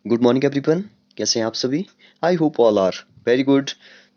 Good morning everyone. कैसे हैं आप सभी? I hope all are very good.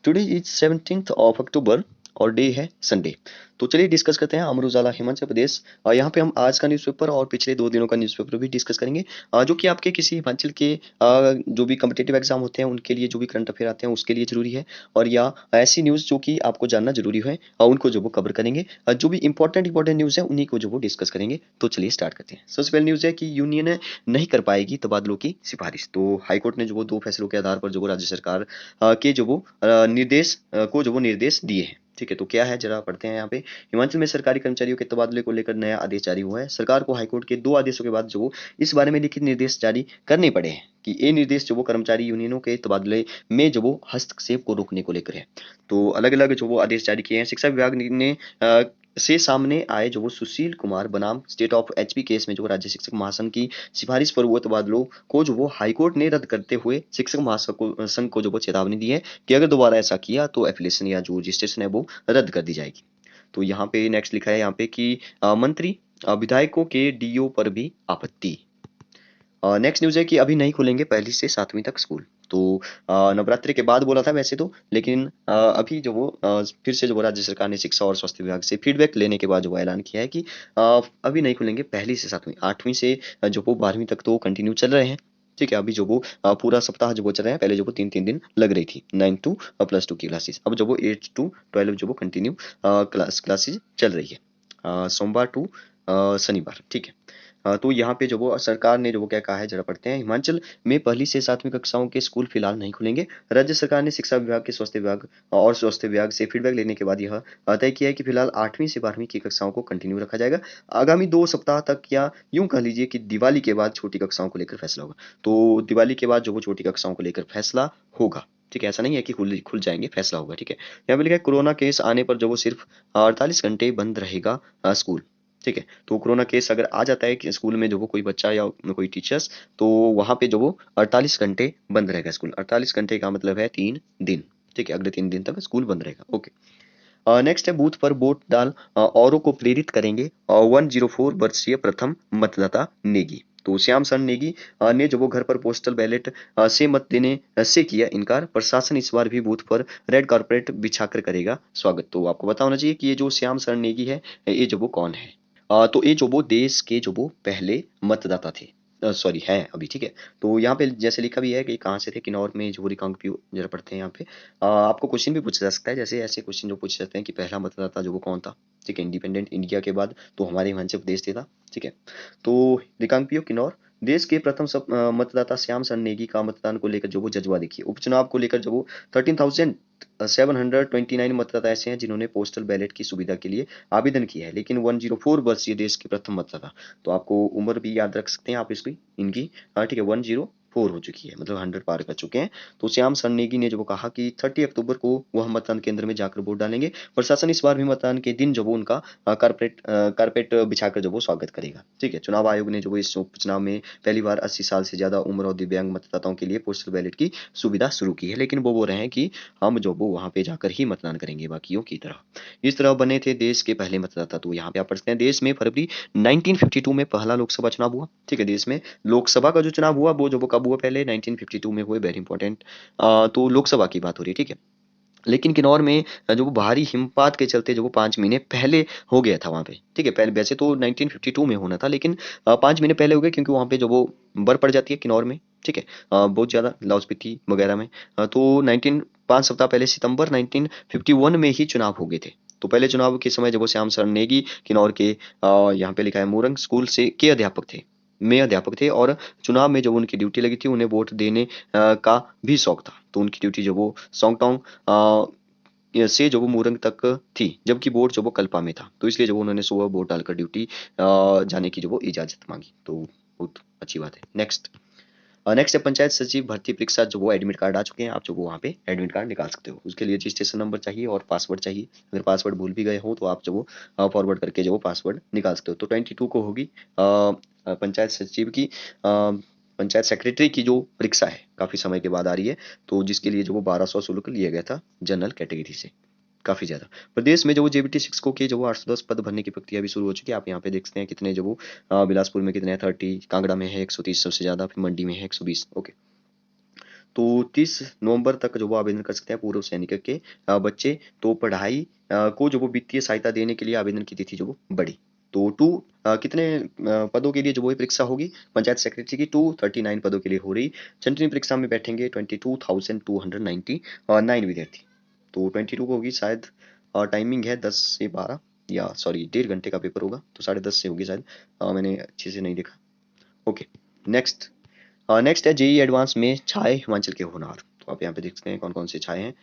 Today is 17th of October और डे है संडे। तो चलिए डिस्कस करते हैं अमर उजाला हिमाचल प्रदेश। यहाँ पे हम आज का न्यूज़पेपर और पिछले 2 दिनों का न्यूज़पेपर भी डिस्कस करेंगे, जो कि आपके किसी हिमाचल के जो भी कम्पिटेटिव एग्जाम होते हैं उनके लिए, जो भी करंट अफेयर आते हैं उसके लिए जरूरी है, और या ऐसी न्यूज़ जो कि आपको जानना जरूरी है उनको जो वो कवर करेंगे। जो भी इंपॉर्टेंट न्यूज़ है उन्हीं को जो वो डिस्कस करेंगे। तो चलिए स्टार्ट करते हैं। सबसे पहले न्यूज़ है कि यूनियन नहीं कर पाएगी तबादलों की सिफारिश। तो हाईकोर्ट ने जो वो 2 फैसलों के आधार पर जो वो राज्य सरकार के जो वो निर्देश को जो वो निर्देश दिए हैं। ठीक है, तो क्या है जरा पढ़ते हैं यहाँ पे। हिमाचल में सरकारी कर्मचारियों के तबादले को लेकर नया आदेश जारी हुआ है। सरकार को हाईकोर्ट के 2 आदेशों के बाद जो वो इस बारे में लिखित निर्देश जारी करने पड़े हैं कि ये निर्देश जो वो कर्मचारी यूनियनों के तबादले में जो वो हस्तक्षेप को रोकने को लेकर है। तो अलग अलग जो वो आदेश जारी किए हैं। शिक्षा विभाग ने से सामने आए जो वो सुशील कुमार बनाम स्टेट ऑफ एचपी केस में जो राज्य शिक्षक महासंघ की सिफारिश पर हुए तबादलों को जो वो हाईकोर्ट ने रद्द करते हुए शिक्षक महासंघ को जो वो चेतावनी दी है कि अगर दोबारा ऐसा किया तो एफिलिएशन या जो रजिस्ट्रेशन है वो रद्द कर दी जाएगी। तो यहाँ पे नेक्स्ट लिखा है यहाँ पे कि मंत्री विधायकों के डीओ पर भी आपत्ति। नेक्स्ट न्यूज़ है कि अभी नहीं खुलेंगे 1ली से 7वीं तक स्कूल। तो नवरात्रि के बाद बोला था वैसे तो, लेकिन अभी जो वो फिर से जो वो राज्य सरकार ने शिक्षा और स्वास्थ्य विभाग से फीडबैक लेने के बाद जो वो ऐलान किया है कि अभी नहीं खुलेंगे 1ली से 7वीं, 8वीं से जो वो 12वीं तक तो कंटिन्यू चल रहे हैं। ठीक है, अभी जो वो पूरा सप्ताह जो वो चल रहे हैं। पहले जो वो 3-3 दिन लग रही थी 9 to +2 की क्लासेस, अब जो वो 8 to 12 जो वो कंटिन्यू क्लासेस चल रही है, सोमवार टू शनिवार। ठीक है। तो यहाँ पे जो वो सरकार ने जो वो क्या कहा है जरा पढ़ते हैं। हिमाचल में 1ली से 7वीं कक्षाओं के स्कूल फिलहाल नहीं खुलेंगे। राज्य सरकार ने शिक्षा विभाग के स्वास्थ्य विभाग से फीडबैक लेने के बाद यह तय किया है कि फिलहाल 8वीं से 12वीं की कक्षाओं को कंटिन्यू रखा जाएगा। आगामी 2 सप्ताह तक, या यूं कह लीजिए कि दिवाली के बाद छोटी कक्षाओं को लेकर फैसला होगा। तो दिवाली के बाद जो वो छोटी कक्षाओं को लेकर फैसला होगा। ठीक है, ऐसा नहीं है कि खुल जाएंगे, फैसला होगा। ठीक है, यहाँ पे लिखा है कोरोना केस आने पर जो वो सिर्फ 48 घंटे बंद रहेगा स्कूल। ठीक है, तो कोरोना केस अगर आ जाता है कि स्कूल में जो वो कोई बच्चा या कोई टीचर्स, तो वहां पे जो वो 48 घंटे बंद रहेगा स्कूल। 48 घंटे का मतलब है 3 दिन। ठीक है, अगले 3 दिन तक स्कूल बंद रहेगा। ओके। नेक्स्ट है बूथ पर वोट डाल औरों को प्रेरित करेंगे 104 वर्षीय प्रथम मतदाता नेगी। तो श्याम सरण नेगी ने जो वो घर पर पोस्टल बैलेट से मत देने से किया इनकार। प्रशासन इस बार भी बूथ पर रेड कारपेट बिछाकर करेगा स्वागत। तो आपको पता होना चाहिए कि ये जो श्याम सरण नेगी है, ये जो वो कौन है। तो ये जो वो देश के जो वो पहले मतदाता थे, सॉरी हैं अभी। ठीक है, तो यहाँ पे जैसे लिखा भी है कि कहाँ से थे, किन्नौर में जो रिकांगपिओ जरा पढ़ते हैं यहाँ पे। आपको क्वेश्चन भी पूछा जा सकता है, जैसे ऐसे क्वेश्चन जो पूछ सकते हैं कि पहला मतदाता जो वो कौन था। ठीक है, इंडिपेंडेंट इंडिया के बाद तो हमारे हिमाचल प्रदेश से था। ठीक है, तो रिकांगपिओ किन्नौर। देश के प्रथम मतदाता श्याम सरण नेगी का मतदान को लेकर जो वो जज्बा देखिए। उपचुनाव को लेकर जो वो 13,729 मतदाता ऐसे हैं जिन्होंने पोस्टल बैलेट की सुविधा के लिए आवेदन किया है, लेकिन 104 वर्षीय देश के प्रथम मतदाता। तो आपको उम्र भी याद रख सकते हैं आप इसकी, इनकी। ठीक है, 104 हो चुकी है, मतलब 100 पार कर चुके हैं। तो श्याम सरण नेगी ने जो वो कहा कि 30 अक्टूबर को वह मतदान केंद्र में जाकर वोट डालेंगे। प्रशासन इस बार भी मतदान के दिन जो वो उनका कारपेट बिछाकर जो वो स्वागत करेगा। ठीक है, चुनाव आयोग ने जो वो इस उपचुनाव में पहली बार 80 साल से ज्यादा उम्र और दिव्यांग मतदाताओं के लिए पोस्टल बैलेट की सुविधा शुरू की है, लेकिन वो बोल रहे हैं कि हम जो वो वहां पे जाकर ही मतदान करेंगे बाकियों की तरह। इस तरह बने थे देश के पहले मतदाता। तो यहाँ पे आप पढ़ते हैं, देश में फरवरी 1952 में पहला लोकसभा चुनाव हुआ। ठीक है, देश में लोकसभा का जो चुनाव हुआ वो जो वो कब हुआ, पहले 1952 में हुए, वेरी इंपॉर्टेंट। तो लोकसभा की बात हो रही है। ठीक है, लेकिन किन्नौर में जो वो भारी हिमपात के चलते जो वो 5 महीने पहले हो गया था वहाँ पे। ठीक है, पहले वैसे तो 1952 में होना था, लेकिन 5 महीने पहले हो गया क्योंकि वहाँ पे जो वो बर्फ पड़ जाती है किन्नौर में। ठीक है, बहुत ज़्यादा लाहौल स्पीति वगैरह में। तो 5 सप्ताह पहले सितंबर 1951 में ही चुनाव हो गए थे। तो पहले चुनाव के समय जब वो श्याम सरण नेगी किन्नौर के यहाँ पे लिखा है मोरंग स्कूल से के अध्यापक थे, में अध्यापक थे, और चुनाव में जब उनकी ड्यूटी लगी थी उन्हें वोट देने का भी शौक था। तो उनकी ड्यूटी जो वो सॉन्गटोंग से जो वो मूरंग तक थी, जबकि वोट जो वो कल्पा में था। तो इसलिए जो उन्होंने सुबह वोट डालकर ड्यूटी जाने की जो वो इजाजत मांगी। तो बहुत अच्छी बात है। नेक्स्ट है पंचायत सचिव भर्ती परीक्षा। जो वो एडमिट कार्ड आ चुके हैं, आप जो वो वहाँ पे एडमिट कार्ड निकाल सकते हो। उसके लिए रजिस्ट्रेशन नंबर चाहिए और पासवर्ड चाहिए। अगर पासवर्ड भूल भी गए हो तो आप जो वो फॉरवर्ड करके जो वो पासवर्ड निकाल सकते हो। तो 22 को होगी पंचायत सचिव की, पंचायत सेक्रेटरी की जो परीक्षा है, काफी समय के बाद आ रही है। तो जिसके लिए जो वो 1200 शुल्क लिया गया था जनरल कैटेगरी से। काफी ज्यादा। प्रदेश में जो जेबीटी शिक्षकों के जो 810 पद भरने की प्रक्रिया भी शुरू हो चुकी है। आप यहाँ पे देख सकते हैं कितने जो बिलासपुर में कितने 30, कांगड़ा में है 130 सबसे ज्यादा, फिर मंडी में है 120। ओके, तो 30 नवंबर तक जो वो आवेदन कर सकते हैं पूर्व सैनिक के बच्चे। तो पढ़ाई को जो वो वित्तीय सहायता देने के लिए आवेदन की तिथि जो वो बढ़ी। तो कितने पदों के लिए जो वो ये परीक्षा होगी पंचायत सेक्रेटरी की, 239 पदों के लिए हो रही। सेंट्रल परीक्षा में बैठेंगे 22,299 विद्यार्थी। तो 22 को होगी शायद। टाइमिंग है 10 से 12, या सॉरी 1.5 घंटे का पेपर होगा, तो 10:30 से होगी शायद। मैंने अच्छे से नहीं देखा। Okay, next. नेक्स्ट है जेई एडवांस में छाए हिमाचल के होनहार। तो आप यहाँ पे देख सकते हैं कौन कौन से छाए हैं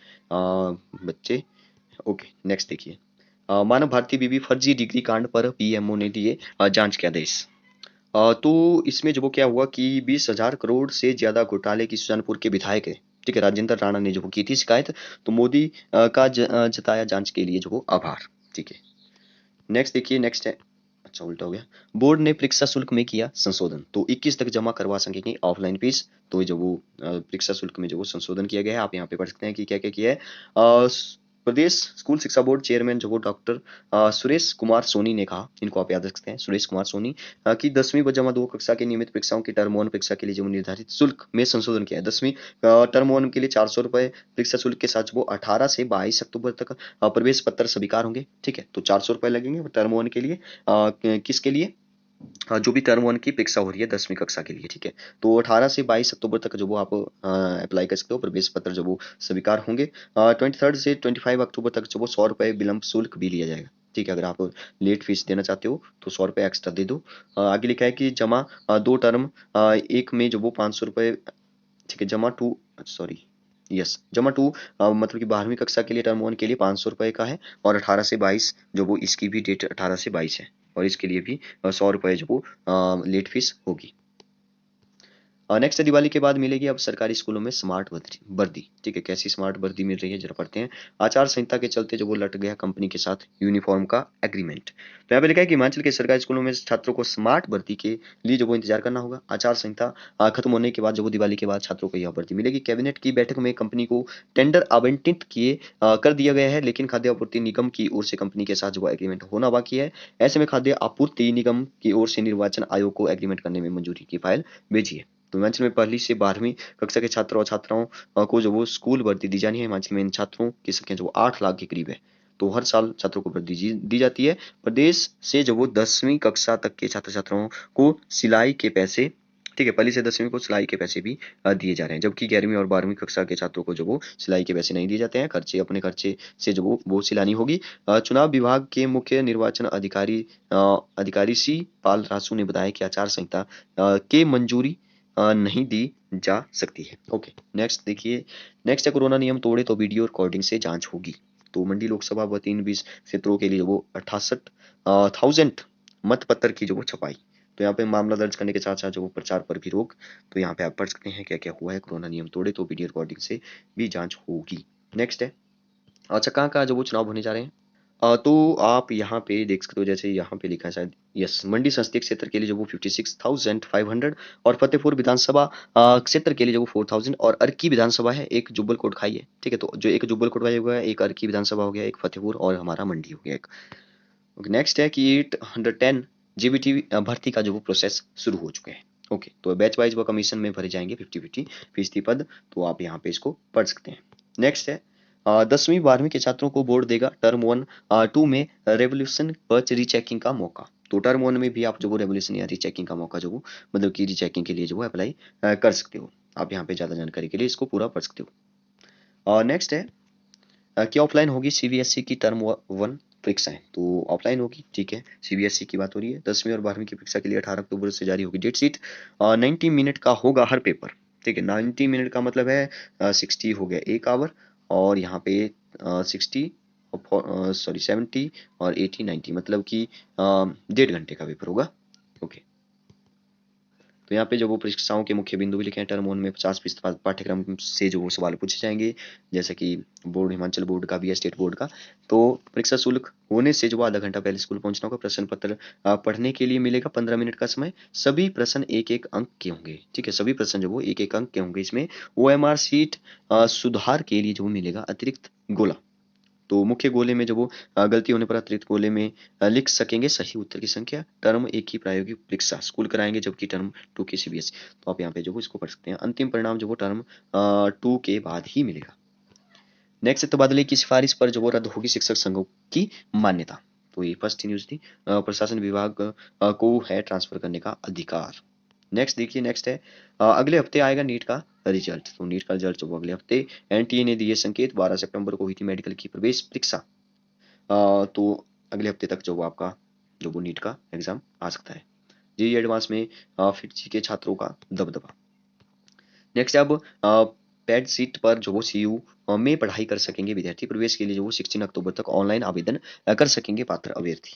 बच्चे। ओके, नेक्स्ट देखिए। मानव भारती बीबी फर्जी डिग्री कांड पर पीएमओ ने दिए जांच के आदेश। तो इसमें जो वो क्या हुआ कि 20,000 करोड़ से ज्यादा घोटाले की सुजानपुर के विधायक है, ठीक है, राजेंद्र राणा ने जो वो की थी शिकायत। तो मोदी का जताया जांच के लिए जो वो आभार। ठीक है, नेक्स्ट देखिए। नेक्स्ट है, अच्छा उल्टा हो गया। बोर्ड ने परीक्षा शुल्क में किया संशोधन। तो 21 तक जमा करवा सकेंगे ऑफलाइन फीस। तो जो वो परीक्षा शुल्क में जो वो संशोधन किया गया है, आप यहाँ पे पढ़ सकते हैं कि क्या क्या किया है। प्रदेश स्कूल शिक्षा बोर्ड चेयरमैन जो वो डॉक्टर सुरेश कुमार सोनी ने कहा, इनको आप याद रख सकते हैं, सुरेश कुमार सोनी, कि 10वीं व जमा 2 कक्षा की नियमित परीक्षाओं की टर्म 1 परीक्षा के लिए जो निर्धारित शुल्क में संशोधन किया है। 10वीं टर्म 1 के लिए 400 रुपए परीक्षा शुल्क के साथ वो 18 से 22 अक्टूबर तक प्रवेश पत्र स्वीकार होंगे। ठीक है, तो 400 रुपए लगेंगे टर्म 1 के लिए। किसके लिए? जो भी टर्म 1 की परीक्षा हो रही है 10वीं कक्षा के लिए। ठीक है, तो 18 से 22 अक्टूबर तक जो वो आप अप्लाई कर सकते हो, प्रवेश पत्र जो वो स्वीकार होंगे। 23 से 25 अक्टूबर तक जो वो 100 रुपए विलंब शुल्क भी लिया जाएगा। ठीक है, अगर आप लेट फीस देना चाहते हो तो 100 रुपए एक्स्ट्रा दे दो। आगे लिखा है कि जमा 2 टर्म 1 में जो वो 500 रुपए। ठीक है, जमा टू, सॉरी, यस, जमा टू मतलब कि 12वीं कक्षा के लिए टर्म 1 के लिए 500 रुपए का है, और 18 से 22 जो वो इसकी भी डेट 18 से 22 है, और इसके लिए भी 100 रुपए जो वो लेट फीस होगी। नेक्स्ट है, दिवाली के बाद मिलेगी अब सरकारी स्कूलों में स्मार्ट वर्दी। ठीक है, कैसी स्मार्ट वर्दी मिल रही है जरा पढ़ते हैं। आचार संहिता के चलते जो वो लट गया कंपनी के साथ यूनिफॉर्म का एग्रीमेंट। तो यहाँ पे लिखा है कि हिमाचल के सरकारी स्कूलों में छात्रों को स्मार्ट वर्दी के लिए जो वो इंतजार करना होगा। आचार संहिता खत्म होने के बाद जो वो दिवाली के बाद छात्रों को यह वर्दी मिलेगी। कैबिनेट की बैठक में कंपनी को टेंडर आवंटित कर दिया गया है, लेकिन खाद्य आपूर्ति निगम की ओर से कंपनी के साथ जो एग्रीमेंट होना बाकी है। ऐसे में खाद्य आपूर्ति निगम की ओर से निर्वाचन आयोग को एग्रीमेंट करने में मंजूरी की फाइल भेजी है। तो हिमाचल में 1ली से 12वीं कक्षा के छात्र और छात्राओं को जो वो स्कूल वर्दी दी जानी है। हिमाचल में इन छात्रों की संख्या जो 8 लाख के करीब है। तो हर साल छात्रों को वर्दी दी जाती है। प्रदेश से जो वो 10वीं कक्षा तक के छात्र छात्राओं को सिलाई के पैसे, ठीक है, 1ली से 10वीं को सिलाई के पैसे भी दिए जा रहे हैं, जबकि 11वीं और 12वीं कक्षा के छात्रों को जो वो सिलाई के पैसे नहीं दिए जाते हैं। खर्चे अपने खर्चे से जो वो सिलानी होगी। चुनाव विभाग के मुख्य निर्वाचन अधिकारी सी पाल रासू ने बताया कि आचार संहिता के मंजूरी नहीं दी जा सकती है। ओके, नेक्स्ट देखिए। नेक्स्ट है, कोरोना नियम तोड़े तो वीडियो रिकॉर्डिंग से जांच होगी। तो मंडी लोकसभा व 3 20 क्षेत्रों के लिए वो 68,000 मत पत्र की जो वो छपाई। तो यहाँ पे मामला दर्ज करने के साथ साथ जो वो प्रचार पर भी रोक। तो यहाँ पे आप पढ़ सकते हैं क्या क्या हुआ है। कोरोना नियम तोड़े तो वीडियो रिकॉर्डिंग से भी जांच होगी। नेक्स्ट है, अच्छा कहाँ कहाँ जो वो चुनाव होने जा रहे हैं। तो आप यहाँ पे देख सकते हो, जैसे यहाँ पे लिखा है शायद, यस, मंडी संसदीय क्षेत्र के लिए जो वो 56,500, और फतेहपुर विधानसभा क्षेत्र के लिए जो वो 4,000, और अर्की विधानसभा है, एक जुब्बल कोटखाई है। ठीक है, तो जो एक जुब्बल कोटखाई हो गया, एक अर्की विधानसभा हो गया, एक फतेहपुर, और हमारा मंडी हो गया एक। नेक्स्ट है कि 810 जीबीटी भर्ती का जो वो प्रोसेस शुरू हो चुके हैं। ओके, तो बैच वाइज वो कमीशन में भरे जाएंगे 50-50 पद। तो आप यहाँ पे इसको पढ़ सकते हैं। नेक्स्ट है, 10वीं 12वीं के छात्रों को बोर्ड देगा टर्म 1 2 में रेवोल्यूशन पर्च रीचेकिंग का मौका। तो टर्म 1 में भी आप जो वो रेवोल्यूशन या रीचेकिंग का मौका जो वो मतलब कि रीचेकिंग के लिए जो वो अप्लाई कर सकते हो। आप यहाँ पे ज्यादा जानकारी के लिए इसको पूरा पढ़ सकते हो। नेक्स्ट है कि ऑफलाइन होगी सीबीएसई की टर्म 1 परीक्षाएं। तो ऑफलाइन होगी, ठीक है, सीबीएसई की बात हो रही है। 10वीं और 12वीं की परीक्षा के लिए 18 अक्टूबर से जारी होगी डेट शीट। 90 मिनट का होगा हर पेपर। ठीक है, 90 मिनट का मतलब है 60 हो गया 1 आवर, और यहाँ पे 60, सॉरी 70 और 80 90 मतलब कि 1.5 घंटे का पेपर होगा। ओके, तो यहाँ पे जो वो परीक्षाओं के मुख्य बिंदु भी लिखे हैं। टर्म 1 में 50% पाठ्यक्रम से जो वो सवाल पूछे जाएंगे, जैसे कि बोर्ड, हिमाचल बोर्ड का भी है, स्टेट बोर्ड का। तो परीक्षा शुल्क होने से जो वो आधा घंटा पहले स्कूल पहुंचना होगा। प्रश्न पत्र पढ़ने के लिए मिलेगा 15 मिनट का समय। सभी प्रश्न एक एक अंक के होंगे। ठीक है, सभी प्रश्न जो वो एक एक अंक के होंगे। इसमें OMR सीट सुधार के लिए जो मिलेगा अतिरिक्त गोला। तो मुख्य गोले में जो वो गलती होने पर अतिरिक्त गोले में लिख सकेंगे सही उत्तर की संख्या। टर्म 1 की प्रायोगिक परीक्षा स्कूल कराएंगे, जबकि टर्म 2 की सीबीएसई। तो आप यहाँ पे जो वो इसको पढ़ सकते हैं। अंतिम परिणाम जो वो टर्म 2 के बाद ही मिलेगा। नेक्स्ट तबादले की सिफारिश पर जो वो रद्द होगी शिक्षक संघों की मान्यता। तो ये फर्स्ट न्यूज थी। प्रशासन विभाग को है ट्रांसफर करने का अधिकार। नेक्स्ट देखिए, नेक्स्ट है अगले हफ्ते आएगा नीट का रिजल्ट। तो नीट का रिजल्ट जो अगले हफ्ते एनटीए ने दिए संकेत। 12 सितंबर को हुई थी मेडिकल की प्रवेश परीक्षा। तो अगले हफ्ते तक जो वो आपका जो वो नीट का एग्जाम आ सकता है। जेईई एडवांस में फिर जी के छात्रों का दबदबा। नेक्स्ट अब पैड सीट पर जो वो सीयू में पढ़ाई कर सकेंगे विद्यार्थी। प्रवेश के लिए जो वो 16 अक्टूबर तक ऑनलाइन आवेदन कर सकेंगे पात्र अभ्यर्थी।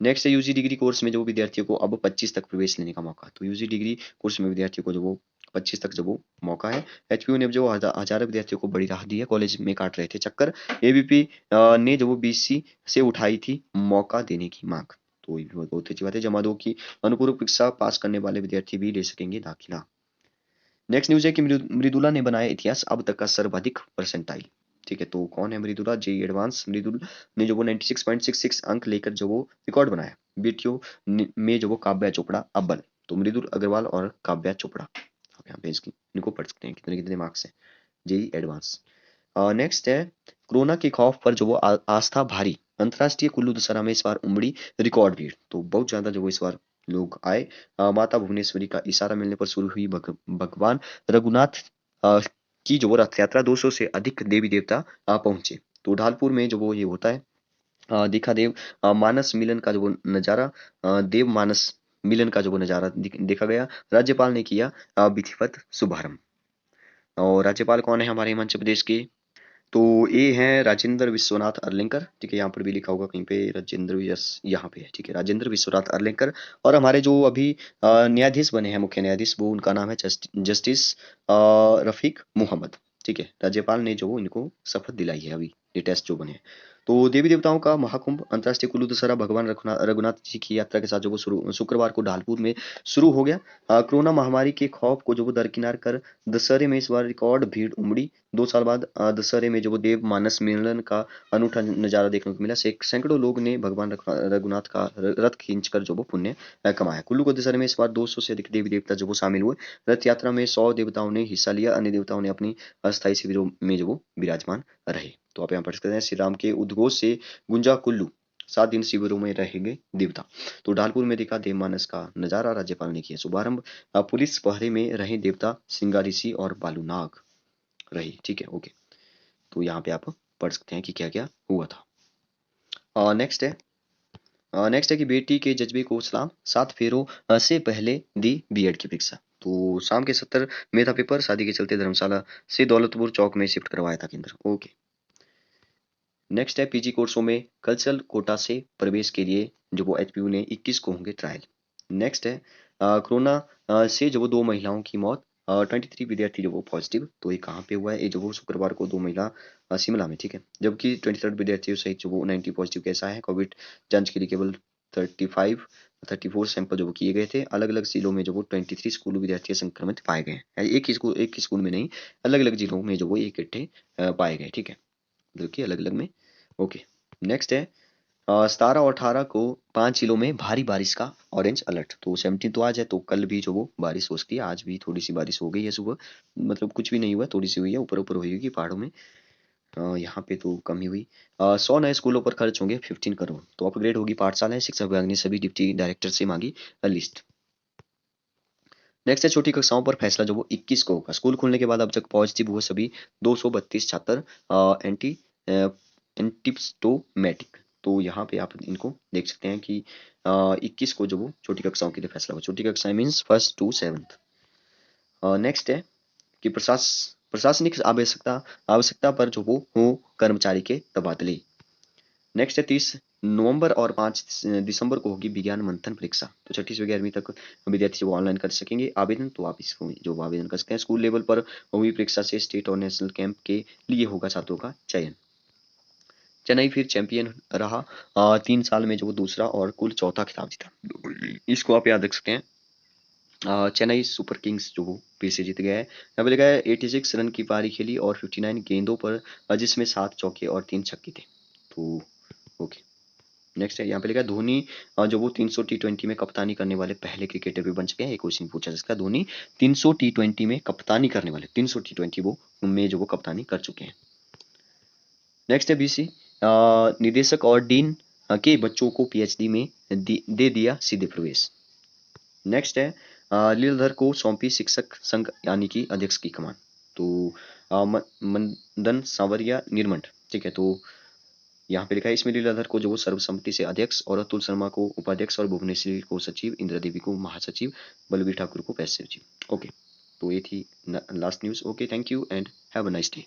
नेक्स्ट है यूजी डिग्री कोर्स में जो विद्यार्थियों को अब 25 तक प्रवेश लेने का मौका। तो यूजी डिग्री कोर्स में विद्यार्थियों को जो वो 25 तक जो वो मौका है। एचपीयू ने जो हजारों विद्यार्थियों को बड़ी राहत दी है, कॉलेज में काट रहे थे चक्कर। एबीपी ने जो वो बीसी से उठाई थी मौका देने की मांग। तो ये भी बहुत अच्छी बात है। जमा 2 की अनुपूरक परीक्षा पास करने वाले विद्यार्थी भी ले सकेंगे दाखिला। नेक्स्ट न्यूज है कि मृदुला ने बनाया इतिहास, अब तक का सर्वाधिक परसेंटाइल। ठीक है, तो कौन है मृदुला? जेईई एडवांस मृदुल ने जो वो 96.66 अंक लेकर जो वो रिकॉर्ड बनाया। बेटियों में जो वो काव्या चोपड़ा अव्वल। तो मृदुल अग्रवाल और काव्या चोपड़ा, आप यहाँ पे इसकी इनको पढ़ सकते हैं कितने कितने मार्क्स हैं जेईई एडवांस। नेक्स्ट है कोरोना के खौफ पर जो वो आस्था भारी। अंतर्राष्ट्रीय कुल्लू दशहरा में इस बार उमड़ी रिकॉर्ड भीड़। तो बहुत ज्यादा जो वो इस बार लोग आए। माता भुवनेश्वरी का इशारा मिलने पर शुरू हुई भगवान रघुनाथ की जो वो रथ यात्रा। 200 से अधिक देवी देवता पहुंचे। तो ढालपुर में जो वो ये होता है देखा देव मानस मिलन का जो वो नजारा। देव मानस मिलन का जो वो नजारा देखा गया। राज्यपाल ने किया विधिवत शुभारंभ। और राज्यपाल कौन है हमारे हिमाचल प्रदेश के? तो ये हैं राजेंद्र विश्वनाथ अर्लेंकर। ठीक है, यहाँ पर भी लिखा होगा कहीं पे राजेंद्र, यस यहाँ पे है। ठीक है, राजेंद्र विश्वनाथ अर्लेंकर। और हमारे जो अभी न्यायाधीश बने हैं, मुख्य न्यायाधीश, वो उनका नाम है जस्टिस रफीक मोहम्मद। ठीक है, राज्यपाल ने जो इनको शपथ दिलाई है अभी लेटेस्ट जो बने हैं। तो देवी देवताओं का महाकुंभ अंतर्राष्ट्रीय कुल्लू दशहरा भगवान रघुनाथ जी की यात्रा के साथ जो वो शुक्रवार को ढालपुर में शुरू हो गया। कोरोना महामारी के खौफ को जो वो दरकिनार कर दशहरे में इस बार रिकॉर्ड भीड़ उमड़ी। 2 साल बाद दशहरे में जो वो देव मानस मिलन का अनूठा नजारा देखने को मिला। सैकड़ों लोग ने भगवान रघुनाथ का रथ खींचकर जो वो पुण्य कमाया। कुल्लू को दशहरे में इस बार 200 से अधिक देवी देवता जो वो शामिल हुए। रथ यात्रा में 100 देवताओं ने हिस्सा लिया। अन्य देवताओं ने अपनी अस्थायी शिविरों में जो वो विराजमान रहे। तो आप यहाँ पढ़ सकते हैं श्री राम के उद्घोष से गुंजा कुल्लू, 7 दिन शिविरों में रहेंगे देवता। तो ढालपुर में देखा देवमानस का नजारा, राज्यपाल ने किया शुभारंभ। पुलिस पहरे में रहे देवता सिंगारिशी और बालूनाग रही। ठीक है, ओके। तो यहाँ पे आप पढ़ सकते हैं कि क्या क्या हुआ था। नेक्स्ट है कि बेटी के जज्बे को सलाम, 7 फेरों से पहले दी बीएड की परीक्षा। तो शाम के 70 में था पेपर। शादी के चलते धर्मशाला से दौलतपुर चौक में शिफ्ट करवाया था केंद्र। ओके। नेक्स्ट है पीजी कोर्सों में कल्चरल कोटा से प्रवेश के लिए जो वो एचपीयू ने 21 को होंगे ट्रायल। नेक्स्ट है कोरोना से जो वो 2 महिलाओं की मौत। 23 विद्यार्थी जो वो पॉजिटिव। तो ये कहाँ पे हुआ है? ये जो वो शुक्रवार को 2 महिला शिमला में। ठीक है, जबकि 23 विद्यार्थियों सहित जो वो 90 पॉजिटिव केस आए हैं। कोविड जांच के लिए केवल 34 सैंपल जो वो किए गए थे। अलग अलग जिलों में जो वो 23 स्कूल विद्यार्थी संक्रमित पाए गए हैं। एक ही स्कूल में नहीं, अलग अलग जिलों में जो वो इकट्ठे पाए गए। ठीक है, जो कि अलग अलग में। ओके। नेक्स्ट है 17 और 18 को 5 जिलों में भारी बारिश का ऑरेंज अलर्ट। तो 17 तो आज है, तो कल भी जो वो बारिश हो सकती है। आज भी थोड़ी सी बारिश हो गई है सुबह, मतलब कुछ भी नहीं हुआ, थोड़ी सी हुई है, ऊपर ऊपर हुई होगी पहाड़ों में। यहाँ पे तो कम ही हुई। 100 नए स्कूलों पर खर्च होंगे 15 करोड़। तो अपग्रेड होगी पाठशालाएं। शिक्षा विभाग ने सभी डिप्टी डायरेक्टर से मांगी लिस्ट। नेक्स्ट है छोटी कक्षाओं पर फैसला जो वो 21 को होगा। स्कूल खुलने के बाद अब तक पॉजिटिव हुए सभी 232 छात्र एंटी एंटिप्स्टोमेटिक। तो यहाँ पे आप इनको देख सकते हैं कि 21 को जो वो छोटी कक्षाओं के लिए फैसला हुआ। छोटी कक्षाएं means 1st to 7th। Next है कि प्रशासनिक आवश्यकता पर जो वो हो कर्मचारी के तबादले। नेक्स्ट है 30 नवंबर और 5 दिसंबर को होगी विज्ञान मंथन परीक्षा। तो 6ठी से 11वीं तक विद्यार्थी वो ऑनलाइन कर सकेंगे आवेदन। तो आप इसको जो आवेदन कर सकते हैं। स्कूल लेवल पर हुई परीक्षा से स्टेट और नेशनल कैंप के लिए होगा छात्रों का चयन। चेन्नई फिर चैंपियन रहा। 3 साल में जो वो दूसरा और कुल चौथा खिताब जीता। इसको आप याद रख सकते हैं। चेन्नई सुपर किंग्स जो वो फिर से जीत गया है। यहाँ पे लिखा है 86 रन की पारी खेली और 59 गेंदों पर, जिसमें 7 चौके और 3 छक्के थे। तो ओके, नेक्स्ट है यहाँ पे लिखा है धोनी, जो वो 300 टी20 में कप्तानी करने वाले पहले क्रिकेटर भी बन चुके हैं। एक क्वेश्चन पूछा जिसका धोनी 300 टी20 में कप्तानी करने वाले, 300 टी20 वो में जो वो कप्तानी कर चुके हैं। नेक्स्ट है बीसी, निदेशक और डीन के बच्चों को पीएचडी में दे दिया सीधे प्रवेश। नेक्स्ट है लीलाधर को सौंपी शिक्षक संघ यानी कि अध्यक्ष की कमान। तो मंदन सांवरिया निर्मंड, ठीक है। तो यहाँ पे लिखा है इसमें लीलाधर को जो वो सर्वसम्मति से अध्यक्ष और अतुल शर्मा को उपाध्यक्ष और भुवनेश्वरी को सचिव, इंदिरा देवी को महासचिव, बलबीर ठाकुर को पैसे सचिव। ओके, तो ये थी last news. Okay, thank you and have a nice day.